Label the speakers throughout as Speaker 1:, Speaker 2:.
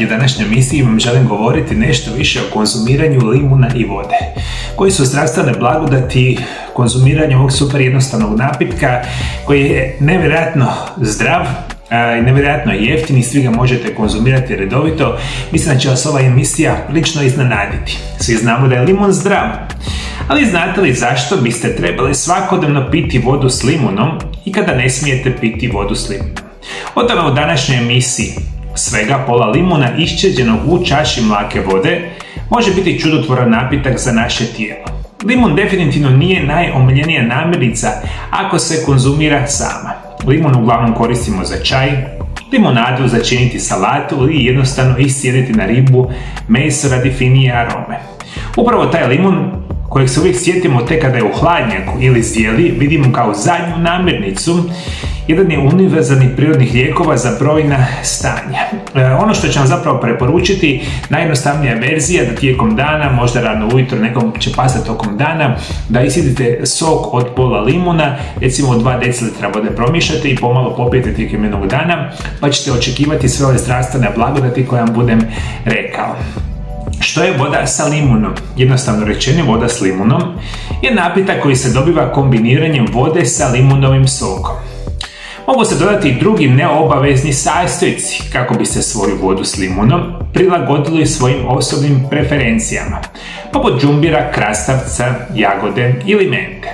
Speaker 1: u današnjoj emisiji vam želim govoriti nešto više o konzumiranju limuna i vode. Koji su zdravstvene blagodati konzumiranja ovog super jednostavnog napitka koji je nevjerojatno zdrav i nevjerojatno jeftin i svi ga možete konzumirati redovito. Mislim da će vas ova emisija prilično iznenaditi. Svi znamo da je limun zdrav, ali znate li zašto biste trebali svakodnevno piti vodu s limunom i kada ne smijete piti vodu s limunom? O tome u današnjoj emisiji. Svega pola limuna iščeđenog u čaši mlake vode može biti čudotvoran napitak za naše tijelo. Limun definitivno nije najomiljenija namirnica ako se konzumira sama. Limun uglavnom koristimo za čaj, limunadu za činiti salatu ili jednostavno iscijediti na ribu, meso radi finije arome. Upravo taj limun, kojeg se uvijek sjetimo tek kada je u hladnjaku ili zdjeli, vidimo kao zadnju namirnicu, jedan je univerzalnih prirodnih lijekova za brojna stanja. Ono što ću vam zapravo preporučiti, najjednostavnija verzija da tijekom dana, možda rano ujutro, nekom će pasati tokom dana, da isjedite sok od pola limuna, recimo 2 decilitra vode promiješate i pomalo popijete tijekom jednog dana, pa ćete očekivati sve ove zdravstvene blagodati koje vam budem rekao. Što je voda sa limunom? Jednostavno rečeno, voda s limunom je napitak koji se dobiva kombiniranjem vode sa limunovim sokom. Mogu se dodati i drugi neobavezni sastojci kako biste svoju vodu s limunom prilagodili svojim osobnim preferencijama, poput džumbira, krastavca, jagode ili mente.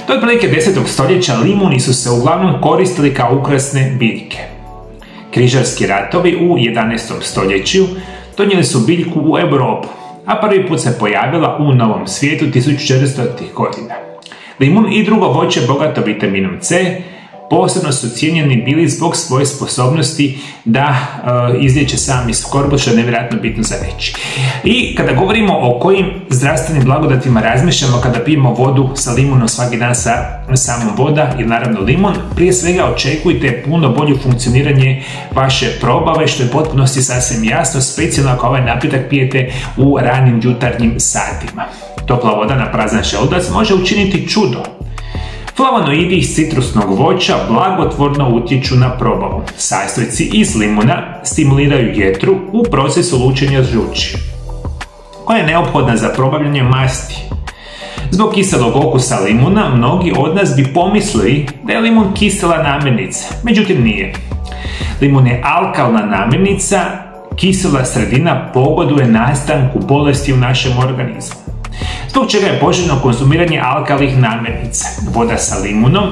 Speaker 1: Do otprilike 10. stoljeća limuni su se uglavnom koristili kao ukrasne biljke. Križarski ratovi u 11. stoljeću donijeli su biljku u Europu, a prvi put se pojavila u Novom svijetu 1400. godina. Limun i drugo voće bogato vitaminom C posebno su cijenjeni bili zbog svoje sposobnosti da izliječe sami skorbut, što je nevjerojatno bitno za reći. I kada govorimo o kojim zdravstvenim blagodatima razmišljamo kada pijemo vodu sa limunom svaki dan sa samom voda i naravno limun, prije svega očekujte puno bolje funkcioniranje vaše probave, što je u potpunosti sasvim jasno, specijalno ako ovaj napitak pijete u ranim jutarnjim satima. Topla voda na prazan želudac može učiniti čudo. Flavonoidi iz citrusnog voća blagotvorno utječu na probavu. Sastojci iz limuna stimuliraju jetru u procesu lučenja žuči, koja je neophodna za probavljanje masti. Zbog kiselog okusa limuna, mnogi od nas bi pomislili da je limun kisela namirnica, međutim nije. Limun je alkalna namirnica, kisela sredina pogoduje nastanku bolesti u našem organizmu. Zbog čega je poželjno konzumiranje alkalnih namirnica. Voda sa limunom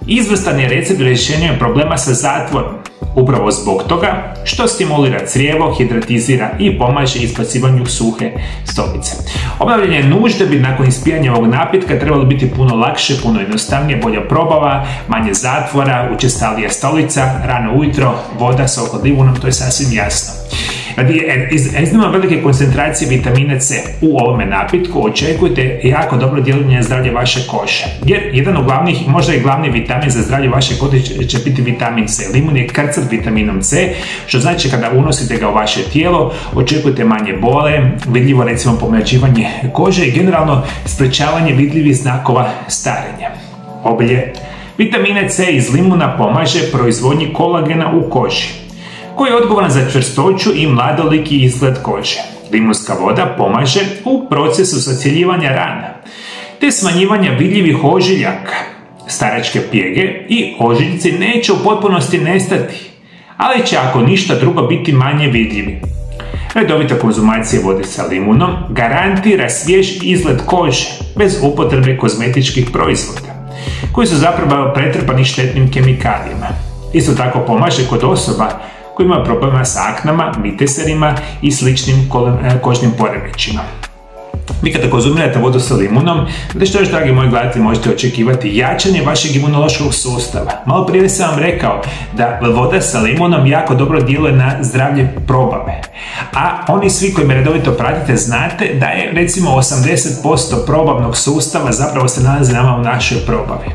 Speaker 1: izvrstan je recept rješenja problema sa zatvorom, upravo zbog toga što stimulira crijevo, hidratizira i pomaže izbacivanju suhe stolice. Obavljanje nužde bi nakon ispijanja ovog napitka trebalo biti puno lakše, puno jednostavnije, bolja probava, manje zatvora, učestalija stolica, rano ujutro, voda, sok od limunom, to je sasvim jasno. Radi iznimno velike koncentracije vitamina C u ovome napitku očekujte jako dobro djelovanje na zdravlje vaše kože. Jer jedan od glavnih, možda i glavni vitamin za zdravlje vaše kože će biti vitamin C. Limun je krcat vitaminom C, što znači kada unosite ga u vaše tijelo, očekujte manje bole, vidljivo recimo pomlađivanje kože i generalno sprečavanje vidljivih znakova starenja. Obilje vitamina C iz limuna pomaže proizvodnji kolagena u koži, koji je odgovoran za čvrstoću i mladoliki izgled kože. Limunska voda pomaže u procesu zacjeljivanja rana, te smanjivanja vidljivih ožiljaka. Staračke pjege i ožiljci neće u potpunosti nestati, ali će ako ništa drugo biti manje vidljivi. Redovita konzumacija vode sa limunom garantira svjež izgled kože bez upotrebe kozmetičkih proizvoda, koji su zapravo pretrpani štetnim kemikalijama. Isto tako pomaže kod osoba koji imaju problema sa aknama, miteserima i sličnim kožnim poremećima. Vi kada konzumirate vodu sa limunom, da što još, dragi moji gledatelji, možete očekivati jačanje vašeg imunološkog sustava. Malo prije sam vam rekao da voda sa limunom jako dobro djeluje na zdravlje probave. A oni svi koji me redovito pratite znate da je recimo 80% probavnog sustava zapravo se nalazi nama u našoj probavi.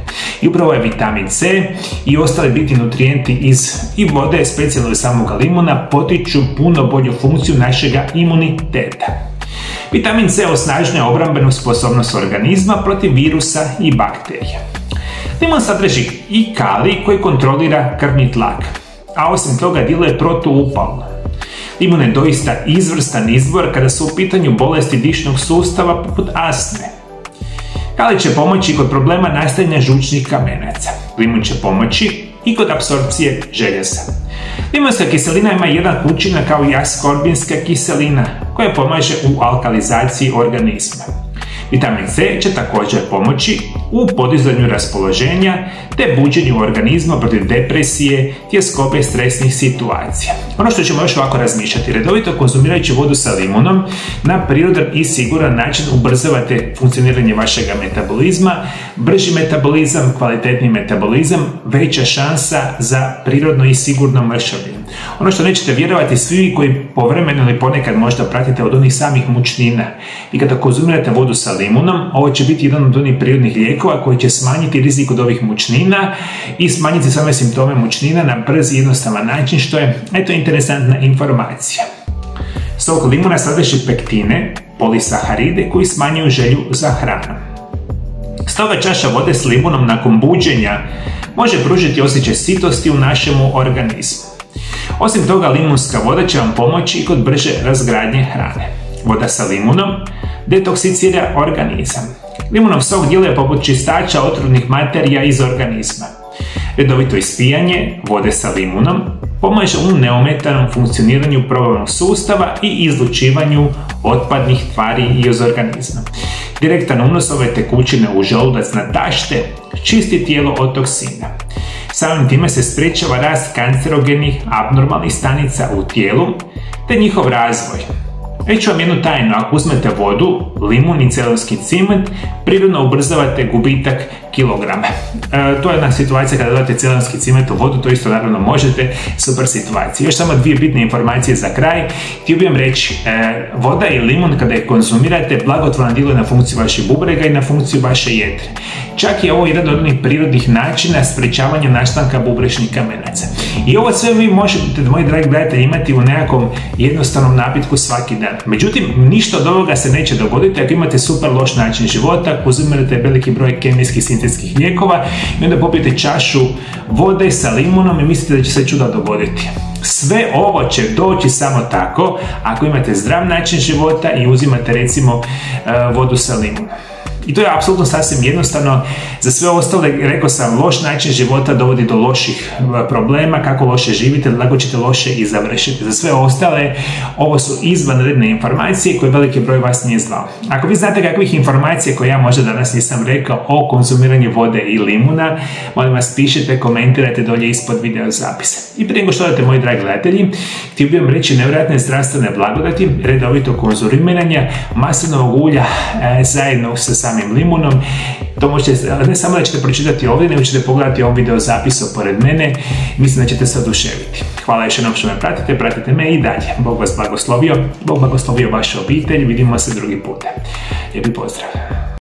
Speaker 1: I upravo je vitamin C i ostali bitni nutrijenti iz i vode, specijalno iz samoga limuna, potiču puno bolju funkciju našega imuniteta. Vitamin C osnažuje obrambenu sposobnost organizma protiv virusa i bakterija. Limun sadrži i kalij koji kontrolira krvni tlak, a osim toga djeluje protuupalno. Limun je doista izvrstan izbor kada su u pitanju bolesti dišnog sustava poput astme. Kali će pomoći kod problema nastajanja žučnih kamenaca. Limun će pomoći i kod apsorpcije željeza. Limunska kiselina ima jedan učinak kao i askorbinska kiselina koja pomaže u alkalizaciji organizma. Vitamin C će također pomoći u podizanju raspoloženja te buđenju organizma protiv depresije, tjeskobe, stresnih situacija. Ono što ćemo još ovako razmišljati, redovito konzumirajući vodu sa limunom na prirodan i siguran način ubrzavate funkcioniranje vašeg metabolizma, brži metabolizam, kvalitetni metabolizam, veća šansa za prirodno i sigurno mršavljenje. Ono što nećete vjerovati, svi koji povremeno ili ponekad možda pratite od onih samih mučnina i kada konzumirate vodu sa limunom, ovo će biti jedan od onih prirodnih lijekova koji će smanjiti rizik od ovih mučnina i smanjiti same simptome mučnina na brz i jednostavan način, što je interesantna informacija. Sok limuna sadrži pektine, polisaharide koji smanjuju želju za hranom. Stoga čaša vode s limunom nakon buđenja može pružiti osjećaj sitosti u našemu organizmu. Osim toga, limunska voda će vam pomoći i kod brže razgradnje hrane. Voda sa limunom detoksicira organizam. Limunov sok djeluje poput čistača otrovnih materija iz organizma. Redovito ispijanje vode sa limunom pomaže u neometanom funkcioniranju probavnog sustava i izlučivanju otpadnih tvari iz organizma. Direktan unos ove tekućine u želudac na tašte čisti tijelo od toksina. Samim time se sprečava rast kancerogenih abnormalnih stanica u tijelu te njihov razvoj. Reći vam jednu tajnu, ako uzmete vodu, limun i celonski ciment, prirodno ubrzavate gubitak kilograma. To je jedna situacija kada dodate celonski ciment u vodu, to isto naravno možete, super situacija. Još samo dvije bitne informacije za kraj. Htio bih vam reći, voda i limun kada je konzumirate, blagotvorno djeluje na funkciju vašeg bubrega i na funkciju vaše jetre. Čak je ovo jedan od onih prirodnih načina sprečavanja nastanka bubrečnih kamenaca. I ovo sve vi možete, moji dragi gledatelji, imati u nekakvom jednostavnom napitku svaki dan. Međutim, ništa od ovoga se neće dogoditi ako imate super loš način života, konzumirate veliki broj kemijskih sintetskih lijekova i onda popijete čašu vode sa limunom i mislite da će se čuda dogoditi. Sve ovo će doći samo tako ako imate zdrav način života i uzimate recimo vodu sa limunom. I to je apsolutno sasvim jednostavno. Za sve ostale, rekao sam, loš način života dovodi do loših problema. Kako loše živite, tako ćete loše i završiti. Za sve ostale, ovo su izvanredne informacije koje veliki broj vas nije znao. Ako vi znate kakvih informacija koje ja možda danas nisam rekao o konzumiranju vode i limuna, molim vas pišite, komentirajte dolje ispod video zapisa. I prije nego što odate, moji dragi gledatelji, htio bih vam reći nevjerojatne zdravstvene blagodati, redovito konzumiranja maslinovog ulja zajedno sa samim limunom. To možete, ne samo da ćete pročitati ovdje, nego ćete pogledati ovom video zapisu pored mene. Mislim da ćete se oduševiti. Hvala još jednom što me pratite me i dalje. Bog vas blagoslovio, Bog blagoslovio vašu obitelj, vidimo se drugi puta. Lijepi pozdrav.